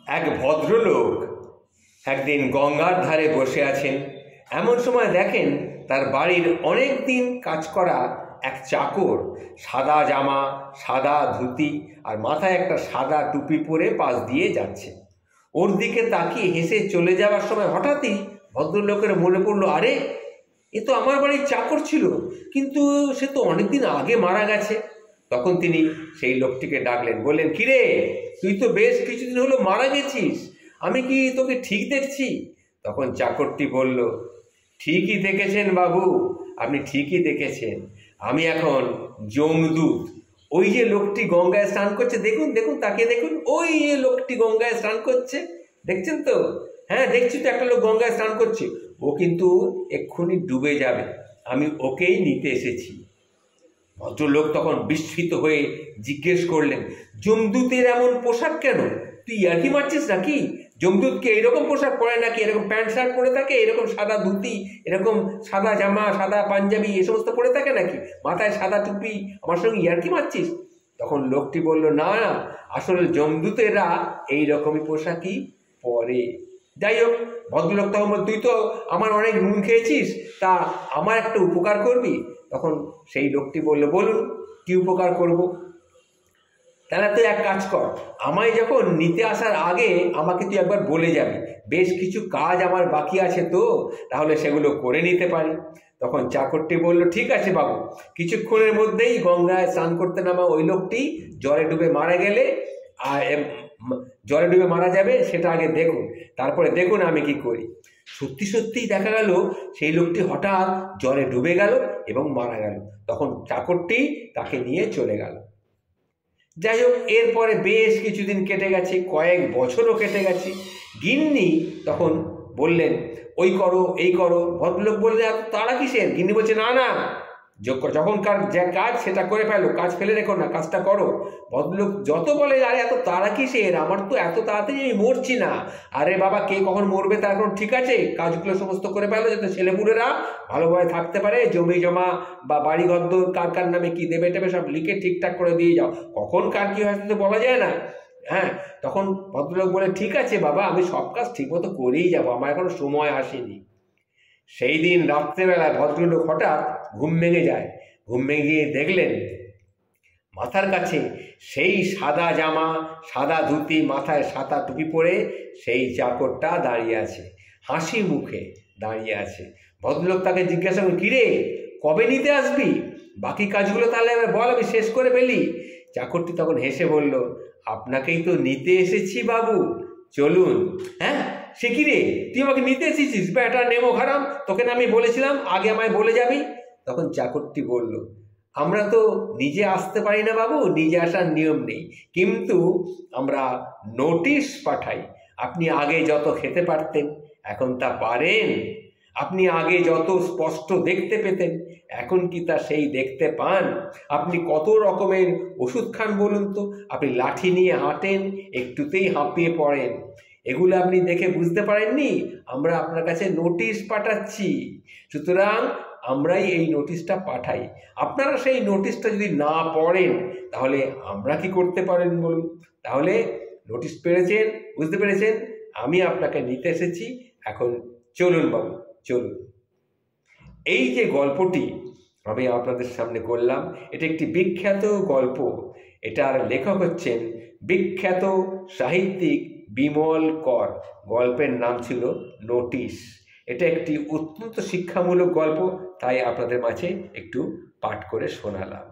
এক ভদ্রলোক একদিন গঙ্গার ধারে বসে আছেন। এমন সময় দেখেন তার বাড়ির অনেক দিন কাজ করা এক চাকর সাদা জামা, সাদা ধুতি আর মাথায় একটা সাদা টুপি পরে পাশ দিয়ে যাচ্ছে। ওর দিকে তাকিয়ে হেসে চলে যাওয়ার সময় হঠাৎই ভদ্রলোকের মনে পড়লো, আরে এ তো আমার বাড়ির চাকর ছিল, কিন্তু সে তো অনেকদিন আগে মারা গেছে। তখন তিনি সেই লোকটিকে ডাকলেন, বললেন, কিরে, তুই তো বেশ কিছুদিন হলো মারা গেছিস, আমি কি তোকে ঠিক দেখছি? তখন চাকরটি বলল, ঠিকই দেখেছেন বাবু, আপনি ঠিকই দেখেছেন, আমি এখন যমদূত। ওই যে লোকটি গঙ্গায় স্নান করছে, দেখুন দেখুন, তাকিয়ে দেখুন, ওই যে লোকটি গঙ্গায় স্নান করছে, দেখছেন তো? হ্যাঁ, দেখছি তো, একটা লোক গঙ্গায় স্নান করছে, ও কিন্তু এক্ষুনি ডুবে যাবে, আমি ওকেই নিতে এসেছি। ভদ্রলোক তখন বিস্মিত হয়ে জিজ্ঞেস করলেন, যমদূতের এমন পোশাক কেন? তুই ইয়ার্কি মারছিস নাকি? যমদূতকে এরকম পোশাক পরে নাকি? এরকম প্যান্ট শার্ট পরে থাকে, এরকম সাদা ধুতি, এরকম সাদা জামা, সাদা পাঞ্জাবি, এ সমস্ত পরে থাকে নাকি? মাথায় সাদা টুপি, আমার সঙ্গে ইয়ার্কি মারছিস? তখন লোকটি বলল, না, আসলে যমদূতেরা এইরকমই পোশাকই পরে। যাই হোক, ভদ্রলোক তখন বল, তুই তো আমার অনেক নুন খেয়েছিস, তা আমার একটা উপকার করবি? তখন সেই লোকটি বলল, বলুন, কি উপকার করব? তাহলে তুই এক কাজ কর, আমায় যখন নিতে আসার আগে আমাকে তুই একবার বলে যাবি, বেশ কিছু কাজ আমার বাকি আছে তো, তাহলে সেগুলো করে নিতে পারি। তখন চাকরটি বলল, ঠিক আছে বাবু, কিছুক্ষণের মধ্যেই গঙ্গায় স্নান করতে নামা ওই লোকটি জলে ডুবে মারা গেলে জলে ডুবে মারা যাবে, সেটা আগে দেখুন, তারপরে দেখুন আমি কি করি। সত্যি সত্যিই দেখা গেল সেই লোকটি হঠাৎ জলে ডুবে গেল এবং মারা গেল। তখন চাকরটি তাকে নিয়ে চলে গেল। যাই হোক, এরপরে বেশ কিছুদিন কেটে গেছে, কয়েক বছরও কেটে গেছে। গিন্নি তখন বললেন, ওই করো, এই করো। ভদ্রলোক বললেন, এত তাড়া কিসের? গিন্নি বলছে, না না, যখনকার যে কাজ সেটা করে ফেলো, কাজ ফেলে রেখো না, কাজটা করো। ভদ্রলোক যত বলে, আরে এত তাড়া কিসের, আমার তো এত তাড়াতাড়ি আমি মরছি না। আরে বাবা, কে কখন মরবে তার কোনো ঠিক আছে? কাজগুলো সমস্ত করে ফেলো, যাতে ছেলেপুলেরা ভালোভাবে থাকতে পারে, জমি জমা বা বাড়ি ঘরদোর কার কার নামে কি দেবে টেবে সব লিখে ঠিকঠাক করে দিয়ে যাও, কখন কার কি হয় তো বলা যায় না। হ্যাঁ, তখন ভদ্রলোক বলে, ঠিক আছে বাবা, আমি সব কাজ ঠিকমতো করেই যাবো, আমার এখনো সময় আসেনি। সেই দিন রাত্রেবেলায় ভদ্রলোক হঠাৎ ঘুম ভেঙে যায়। ঘুম ভেঙে গিয়ে দেখলেন মাথার কাছে সেই সাদা জামা, সাদা ধুতি, মাথায় সাদা টুপি পরে সেই চাকরটা দাঁড়িয়ে আছে, হাসি মুখে দাঁড়িয়ে আছে। ভদ্রলোক তাকে জিজ্ঞাসা করেন, কিরে, কবে নিতে আসবি? বাকি কাজগুলো তাহলে এবার বল, আমি শেষ করে ফেলি। চাকরটি তখন হেসে বলল, আপনাকেই তো নিতে এসেছি বাবু, চলুন। হ্যাঁ, সে কি রে, তুই আমাকে নিতে এসেছিস? বেটা নেমো হারাম, তোকে না আমি বলেছিলাম আগে আমায় বলে যাবি? তখন চাকরটি বলল, আমরা তো নিজে আসতে পারি না বাবু, নিজে আসার নিয়ম নেই, কিন্তু আমরা নোটিশ পাঠাই। আপনি আগে যত খেতে পারতেন, এখন তা পারেন? আপনি আগে যত স্পষ্ট দেখতে পেতেন, এখন কি তা সেই দেখতে পান? আপনি কত রকমের ওষুধ খান বলুন তো? আপনি লাঠি নিয়ে হাঁটেন, একটুতেই হাঁপিয়ে পড়েন, এগুলো আপনি দেখে বুঝতে পারেননি? আমরা আপনার কাছে নোটিশ পাঠাচ্ছি, সুতরাং আমরাই এই নোটিশটা পাঠাই। আপনারা সেই নোটিশটা যদি না পড়েন, তাহলে আমরা কি করতে পারেন বলুন? তাহলে নোটিশ পেয়েছেন, বুঝতে পেরেছেন, আমি আপনাকে নিতে এসেছি, এখন চলুন বাবু, চলুন। এই যে গল্পটি আমি আপনাদের সামনে করলাম, এটা একটি বিখ্যাত গল্প। এটার লেখক হচ্ছেন বিখ্যাত সাহিত্যিক বিমল কর। গল্পের নাম ছিল নোটিশ। এটা একটি অত্যন্ত শিক্ষামূলক গল্প, তাই আপনাদের মাঝে একটু পাঠ করে শোনালাম।